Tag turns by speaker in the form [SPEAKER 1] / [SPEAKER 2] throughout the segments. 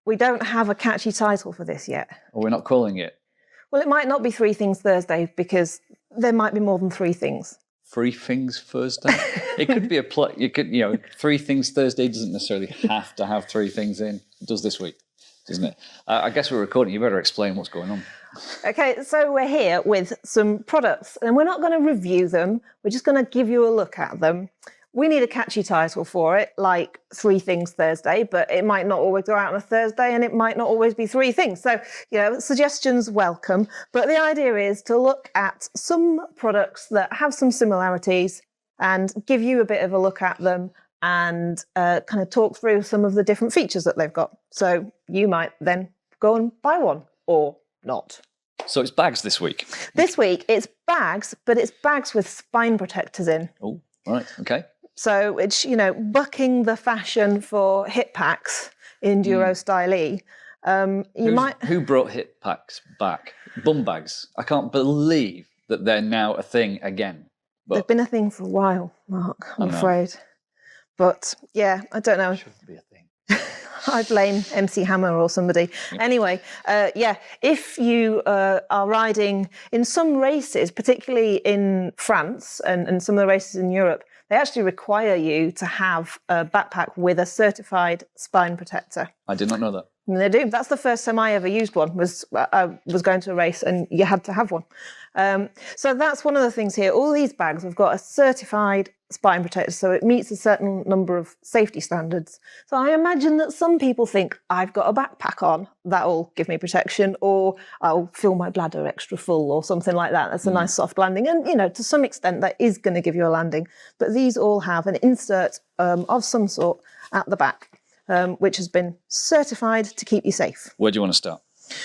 [SPEAKER 1] we don't have a catchy title for this yet.
[SPEAKER 2] Or we're not calling it
[SPEAKER 1] Well, it might not be Three Things Thursday because there might be more than three things.
[SPEAKER 2] Three Things Thursday. It could be a play. You could, Three Things Thursday doesn't necessarily have to have three things in. It does this week, doesn't it? I guess we're recording. You better explain what's going on.
[SPEAKER 1] Okay, so we're here with some products, and we're not going to review them. We're just going to give you a look at them. We need a catchy title for it, like Three Things Thursday, but it might not always go out on a Thursday, and it might not always be three things. So, suggestions welcome. But the idea is to look at some products that have some similarities and give you a bit of a look at them and kind of talk through some of the different features that they've got. So you might then go and buy one or not.
[SPEAKER 2] So it's bags this week.
[SPEAKER 1] This week it's bags, but it's bags with spine protectors in.
[SPEAKER 2] Oh, right, okay.
[SPEAKER 1] So it's, bucking the fashion for hip packs, enduro style-y.
[SPEAKER 2] Who brought hip packs back? Bum bags. I can't believe that they're now a thing again. But
[SPEAKER 1] they've been a thing for a while, Mark, I'm afraid. But yeah, I don't know.
[SPEAKER 2] It shouldn't be a thing.
[SPEAKER 1] I blame MC Hammer or somebody. Yeah. Anyway, if you are riding in some races, particularly in France and some of the races in Europe, they actually require you to have a backpack with a certified spine protector.
[SPEAKER 2] I did not know that.
[SPEAKER 1] And they do. That's the first time I ever used one. I was going to a race and you had to have one. So that's one of the things here. All these bags have got a certified spine protector, so it meets a certain number of safety standards. So I imagine that some people think, I've got a backpack on, that'll give me protection, or I'll fill my bladder extra full or something like that. That's a nice soft landing. And, to some extent, that is going to give you a landing. But these all have an insert of some sort at the back, which has been certified to keep you safe.
[SPEAKER 2] Where do you want to start?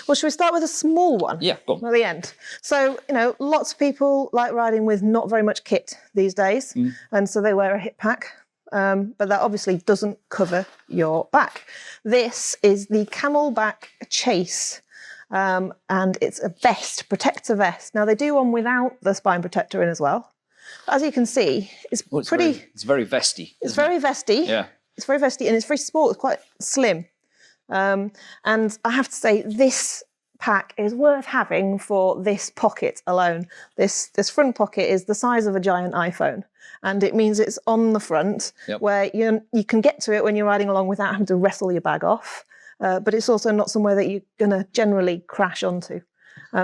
[SPEAKER 1] Well, should we start with a small one?
[SPEAKER 2] Yeah, go on.
[SPEAKER 1] At the end. So, lots of people like riding with not very much kit these days, and so they wear a hip pack, but that obviously doesn't cover your back. This is the Camelbak Chase, and it's a vest, protector vest. Now, they do one without the spine protector in as well. As you can see, it's pretty...
[SPEAKER 2] It's very vesty.
[SPEAKER 1] It's very vesty.
[SPEAKER 2] Yeah.
[SPEAKER 1] It's very vesty, and it's very small. It's quite slim. And I have to say, this pack is worth having for this pocket alone. This front pocket is the size of a giant iPhone, and it means it's on the front where you can get to it when you're riding along without having to wrestle your bag off. But it's also not somewhere that you're going to generally crash onto.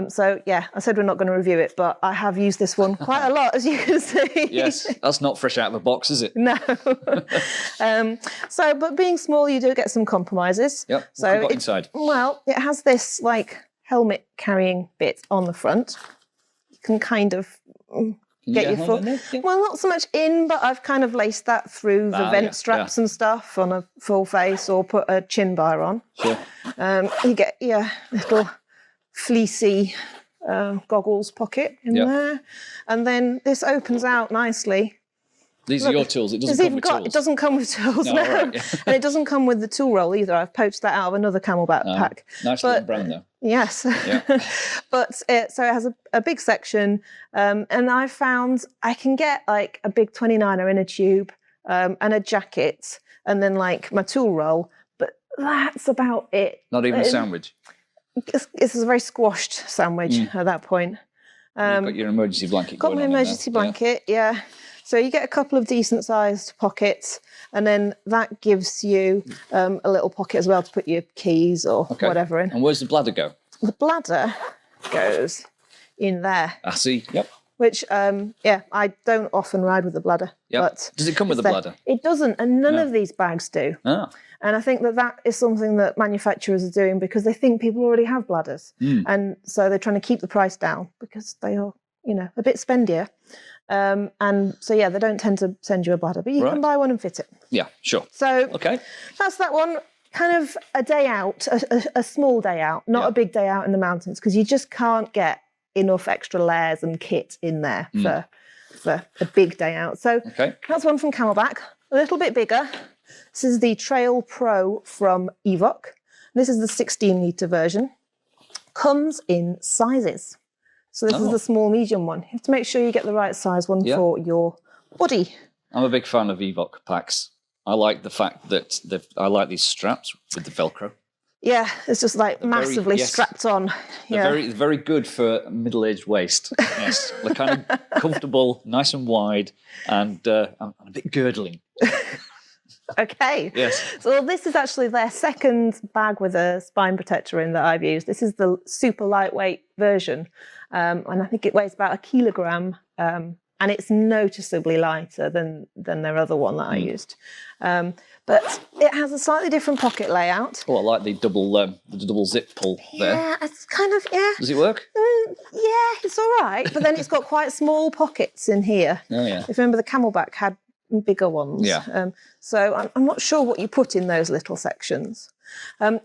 [SPEAKER 1] So, yeah, I said we're not going to review it, but I have used this one quite a lot, as you can see.
[SPEAKER 2] Yes, that's not fresh out of the box, is it?
[SPEAKER 1] No. But being small, you do get some compromises.
[SPEAKER 2] Yep.
[SPEAKER 1] So
[SPEAKER 2] what have you got inside?
[SPEAKER 1] Well, it has this, helmet carrying bit on the front. You can kind of get your foot... Yeah. Well, not so much in, but I've kind of laced that through the vent straps and stuff on a full face, or put a chin bar on.
[SPEAKER 2] Sure.
[SPEAKER 1] You get your little... fleecy goggles pocket in there, and then this opens out nicely.
[SPEAKER 2] These are your tools. It doesn't come with tools.
[SPEAKER 1] It doesn't come with tools, no.
[SPEAKER 2] Right.
[SPEAKER 1] And it doesn't come with the tool roll either. I've poached that out of another Camelbak pack.
[SPEAKER 2] Nice little brand though.
[SPEAKER 1] Yes. Yeah. So it has a big section, and I found I can get a big 29er in a tube, and a jacket, and then my tool roll, but that's about it.
[SPEAKER 2] Not even a sandwich.
[SPEAKER 1] It's a very squashed sandwich at that point.
[SPEAKER 2] You've got your emergency blanket.
[SPEAKER 1] Got my emergency blanket, yeah. So you get a couple of decent sized pockets, and then that gives you a little pocket as well to put your keys or whatever in.
[SPEAKER 2] And where's the bladder go?
[SPEAKER 1] The bladder goes in there.
[SPEAKER 2] I see. Yep.
[SPEAKER 1] Which, I don't often ride with the bladder.
[SPEAKER 2] Yep.
[SPEAKER 1] But
[SPEAKER 2] does it come with a bladder?
[SPEAKER 1] It doesn't, and none of these bags do.
[SPEAKER 2] Ah.
[SPEAKER 1] And I think that is something that manufacturers are doing because they think people already have bladders. And so they're trying to keep the price down because they are, a bit spendier. And so, they don't tend to send you a bladder, but you can buy one and fit it.
[SPEAKER 2] Yeah, sure.
[SPEAKER 1] So that's that one. Kind of a day out, a small day out, not a big day out in the mountains, because you just can't get enough extra layers and kit in there for a big day out. So that's one from Camelbak, a little bit bigger. This is the Trail Pro from Evoc. This is the 16-litre version. Comes in sizes. So this is the small, medium one. You have to make sure you get the right size one for your body.
[SPEAKER 2] I'm a big fan of Evoc packs. I like the fact that I like these straps with the Velcro.
[SPEAKER 1] Yeah, it's just like massively
[SPEAKER 2] yes.
[SPEAKER 1] strapped on.
[SPEAKER 2] They're
[SPEAKER 1] Yeah.
[SPEAKER 2] very, very good for a middle-aged waist. Yes, they're kind of comfortable, nice and wide, and a bit girdling.
[SPEAKER 1] Okay.
[SPEAKER 2] Yes.
[SPEAKER 1] So this is actually their second bag with a spine protector in that I've used. This is the super lightweight version, and I think it weighs about 1 kilogram, and it's noticeably lighter than their other one that I used. But it has a slightly different pocket layout.
[SPEAKER 2] Oh, I like the double zip pull there.
[SPEAKER 1] Yeah, it's kind of, yeah.
[SPEAKER 2] Does it work?
[SPEAKER 1] Yeah, it's all right. But then it's got quite small pockets in here.
[SPEAKER 2] Oh, yeah.
[SPEAKER 1] If you remember, the Camelbak had bigger ones.
[SPEAKER 2] Yeah.
[SPEAKER 1] So I'm not sure what you put in those little sections.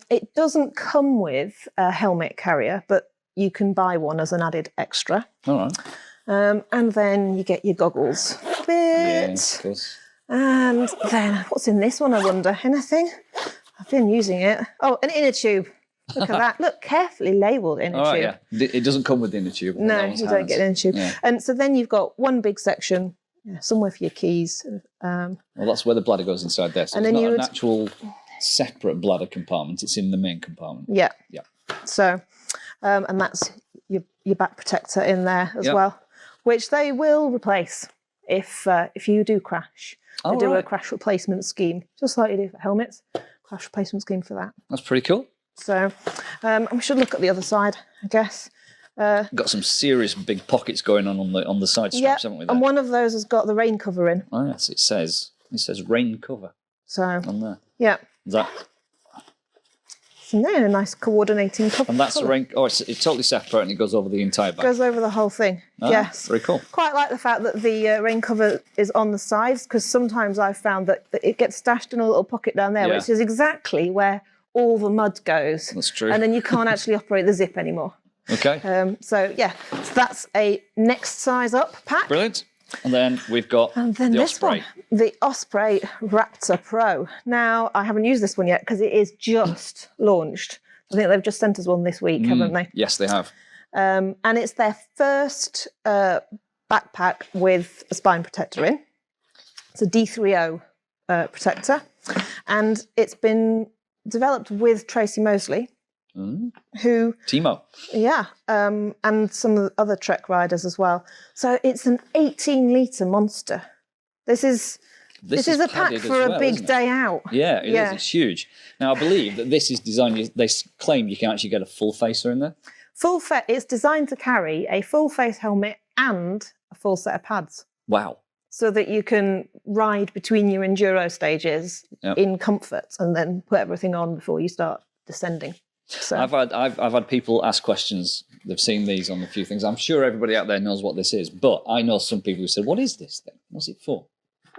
[SPEAKER 1] It doesn't come with a helmet carrier, but you can buy one as an added extra.
[SPEAKER 2] All right.
[SPEAKER 1] And then you get your goggles bit.
[SPEAKER 2] Yeah, of course.
[SPEAKER 1] And then what's in this one, I wonder? Anything? I've been using it. Oh, an inner tube. Look at that. Look, carefully labelled inner tube.
[SPEAKER 2] Yeah. It doesn't come with the inner tube.
[SPEAKER 1] No, you don't get an inner tube.
[SPEAKER 2] Yeah.
[SPEAKER 1] And so then you've got one big section, somewhere for your keys.
[SPEAKER 2] Well, that's where the bladder goes inside there. So
[SPEAKER 1] And
[SPEAKER 2] it's
[SPEAKER 1] then
[SPEAKER 2] not
[SPEAKER 1] you
[SPEAKER 2] an actual separate bladder compartment. It's in the main compartment.
[SPEAKER 1] Yeah.
[SPEAKER 2] Yeah.
[SPEAKER 1] So, and that's your back protector in there as
[SPEAKER 2] Yep.
[SPEAKER 1] well, which they will replace if you do crash. They
[SPEAKER 2] Oh,
[SPEAKER 1] do a
[SPEAKER 2] right.
[SPEAKER 1] crash replacement scheme, just like you do for helmets. Crash replacement scheme for that.
[SPEAKER 2] That's pretty cool.
[SPEAKER 1] So, we should look at the other side, I guess.
[SPEAKER 2] Got some serious big pockets going on the side straps, haven't we? There?
[SPEAKER 1] And one of those has got the rain cover in.
[SPEAKER 2] Oh yes, it says rain cover
[SPEAKER 1] So,
[SPEAKER 2] on there.
[SPEAKER 1] yeah.
[SPEAKER 2] Is that
[SPEAKER 1] So, a nice coordinating cover.
[SPEAKER 2] and that's the rain. Oh, it's totally separate and it goes over the entire bag.
[SPEAKER 1] Goes over the whole thing.
[SPEAKER 2] Ah,
[SPEAKER 1] Yes.
[SPEAKER 2] very cool.
[SPEAKER 1] Quite like the fact that the rain cover is on the sides, because sometimes I've found that it gets stashed in a little pocket down there,
[SPEAKER 2] Yeah.
[SPEAKER 1] which is exactly where all the mud goes.
[SPEAKER 2] That's true.
[SPEAKER 1] And then you can't actually operate the zip anymore.
[SPEAKER 2] Okay,
[SPEAKER 1] So that's a next size up pack.
[SPEAKER 2] brilliant. And then we've got
[SPEAKER 1] And then
[SPEAKER 2] the
[SPEAKER 1] this
[SPEAKER 2] Osprey.
[SPEAKER 1] one, the Osprey Raptor Pro. Now, I haven't used this one yet because it is just launched. I think they've just sent us one this week, haven't they?
[SPEAKER 2] Yes, they have.
[SPEAKER 1] And it's their first backpack with a spine protector in. It's a D30 protector. And it's been developed with Tracy Mosley, who,
[SPEAKER 2] Timo.
[SPEAKER 1] and some of the other Trek riders as well. So it's an 18-litre monster. This is a pack
[SPEAKER 2] padded
[SPEAKER 1] for
[SPEAKER 2] as
[SPEAKER 1] a
[SPEAKER 2] well,
[SPEAKER 1] big
[SPEAKER 2] isn't it?
[SPEAKER 1] day out.
[SPEAKER 2] Yeah, it is.
[SPEAKER 1] Yeah.
[SPEAKER 2] It's huge. Now, I believe that this is designed. They claim you can actually get a full facer in there.
[SPEAKER 1] It's designed to carry a full face helmet and a full set of pads,
[SPEAKER 2] Wow.
[SPEAKER 1] so that you can ride between your enduro stages
[SPEAKER 2] Yep.
[SPEAKER 1] in comfort and then put everything on before you start descending. So
[SPEAKER 2] I've had people ask questions. They've seen these on a few things. I'm sure everybody out there knows what this is, but I know some people who said, "What is this thing? What's it for?"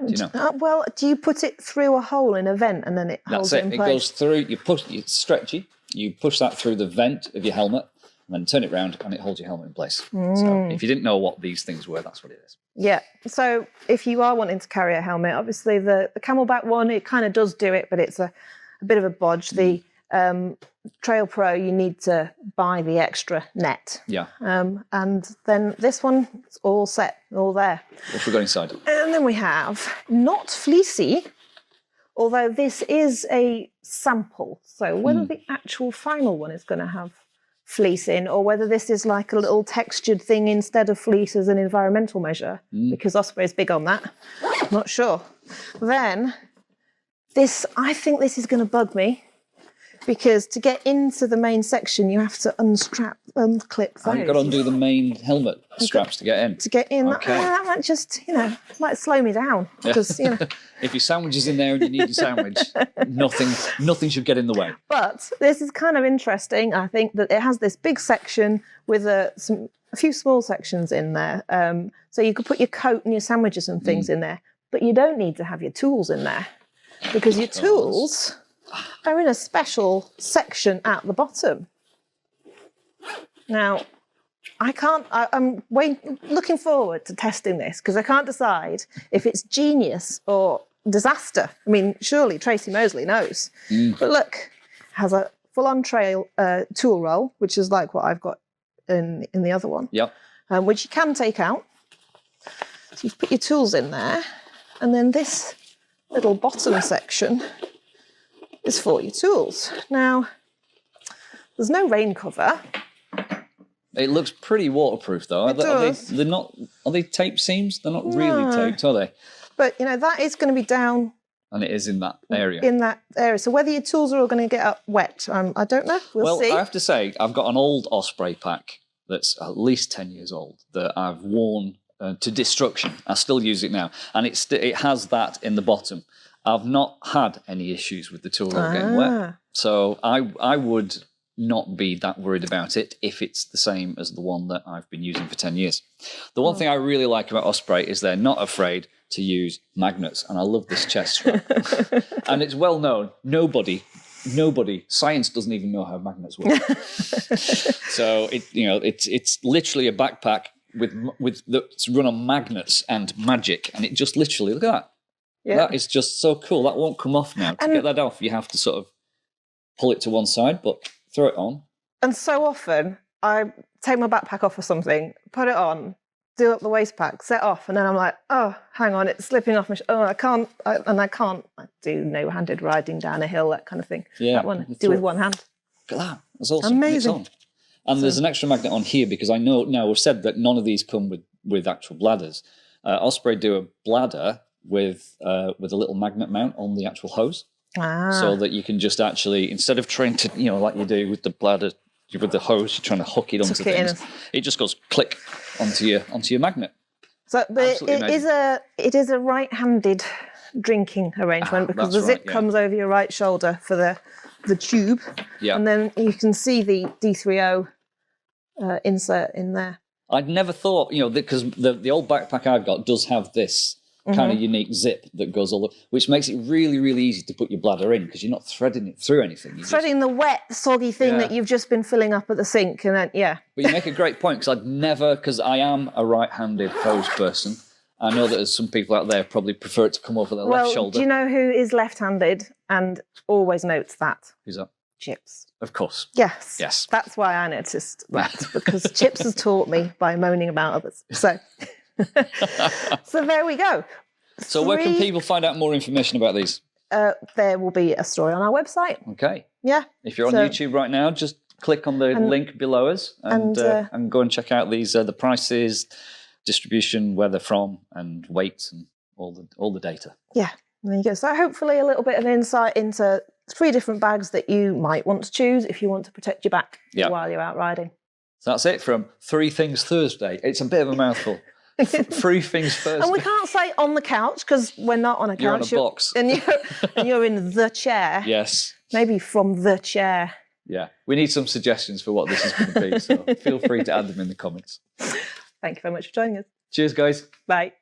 [SPEAKER 2] Do you know?
[SPEAKER 1] well, do you put it through a hole in a vent and then it holds
[SPEAKER 2] That's
[SPEAKER 1] it
[SPEAKER 2] it.
[SPEAKER 1] in
[SPEAKER 2] It
[SPEAKER 1] place?
[SPEAKER 2] goes through. It's stretchy. You push that through the vent of your helmet, and then turn it round, and it holds your helmet in place. So if you didn't know what these things were, that's what it is.
[SPEAKER 1] Yeah. So if you are wanting to carry a helmet, obviously the Camelbak one, it kind of does do it, but it's a bit of a bodge. The Trail Pro, you need to buy the extra net.
[SPEAKER 2] Yeah.
[SPEAKER 1] And then this one, it's all set, all there.
[SPEAKER 2] What have we got inside?
[SPEAKER 1] And then we have not fleecy, although this is a sample. So whether the actual final one is going to have fleece in, or whether this is like a little textured thing instead of fleece as an environmental measure, because Osprey is big on that. I'm not sure. Then I think this is going to bug me, because to get into the main section, you have to unclip those.
[SPEAKER 2] Oh, you've got to undo the main helmet straps to get in.
[SPEAKER 1] To get in,
[SPEAKER 2] Okay.
[SPEAKER 1] that might just, might slow me down. Because,
[SPEAKER 2] If your sandwich is in there and you need your sandwich, nothing should get in the way.
[SPEAKER 1] But this is kind of interesting. I think that it has this big section with a few small sections in there. So you could put your coat and your sandwiches and things in there, but you don't need to have your tools in there, because your tools are in a special section at the bottom. Now, I'm looking forward to testing this, because I can't decide if it's genius or disaster. I mean, surely Tracy Mosley knows. But look, it has a full-on trail tool roll, which is like what I've got in the other one,
[SPEAKER 2] Yep.
[SPEAKER 1] which you can take out. So you put your tools in there, and then this little bottom section is for your tools. Now, There's no rain cover.
[SPEAKER 2] It looks pretty waterproof, though. They're not. Are they tape seams? They're not really taped, are they?
[SPEAKER 1] But that is going to be down.
[SPEAKER 2] And it is in that area.
[SPEAKER 1] In that area. So whether your tools are all going to get up wet, I don't know. We'll see.
[SPEAKER 2] I have to say, I've got an old Osprey pack that's at least 10 years old that I've worn to destruction. I still use it now, and it has that in the bottom. I've not had any issues with the tool roll getting wet, so I would not be that worried about it if it's the same as the one that I've been using for 10 years. The one thing I really like about Osprey is they're not afraid to use magnets, and I love this chest strap. And it's well known, nobody, science doesn't even know how magnets work. So it's literally a backpack with that's run on magnets and magic, and it just literally, look at that. Yeah. That is just so cool. That won't come off now. To get that off, you have to sort of pull it to one side, but throw it on. And
[SPEAKER 1] so often I take my backpack off or something, put it on, do up the waist pack, set off, and then I'm like, oh, hang on, it's slipping off my I can't. I do no-handed riding down a hill, that kind of thing. Yeah. That one, do with one hand.
[SPEAKER 2] Look at that. That's awesome.
[SPEAKER 1] Amazing.
[SPEAKER 2] And there's an extra magnet on here because I know now we've said that none of these come with actual bladders. Osprey do a bladder with a little magnet mount on the actual hose. So that you can just actually, instead of trying to, like you do with the bladder, with the hose, you're trying to hook it onto things. It just goes click onto your magnet.
[SPEAKER 1] So, but it is a right-handed drinking arrangement because the zip comes over your right shoulder for the tube, and then you can see the D3O insert in there.
[SPEAKER 2] I'd never thought, because the old backpack I've got does have this kind of unique zip that goes all the, which makes it really, really easy to put your bladder in because you're not threading it through anything. Threading
[SPEAKER 1] the wet, soggy thing that you've just been filling up at the sink, and then But
[SPEAKER 2] you make a great point because I am a right-handed hose person. I know that there's some people out there probably prefer it to come over their left shoulder.
[SPEAKER 1] Do you know who is left-handed and always notes that?
[SPEAKER 2] Who's that?
[SPEAKER 1] Chips.
[SPEAKER 2] Of course.
[SPEAKER 1] Yes. That's why I noticed that, because Chips has taught me by moaning about others. So, so there we go.
[SPEAKER 2] So where can people find out more information about these?
[SPEAKER 1] There will be a story on our website.
[SPEAKER 2] Okay.
[SPEAKER 1] Yeah.
[SPEAKER 2] If you're on YouTube right now, just click on the link below us and go and check out these the prices, distribution, where they're from, and weights, and all the data. Yeah.
[SPEAKER 1] There you go. So hopefully a little bit of insight into 3 different bags that you might want to choose if you want to protect your back while you're out riding.
[SPEAKER 2] So that's it from 3 Things Thursday. It's a bit of a mouthful. 3 Things Thursday.
[SPEAKER 1] And we can't say on the couch because we're not on a couch.
[SPEAKER 2] You're on a box.
[SPEAKER 1] And you're in the chair.
[SPEAKER 2] Yes.
[SPEAKER 1] Maybe from the chair.
[SPEAKER 2] Yeah. We need some suggestions for what this is going to be, so feel free to add them in the comments.
[SPEAKER 1] Thank you very much for joining us.
[SPEAKER 2] Cheers, guys.
[SPEAKER 1] Bye.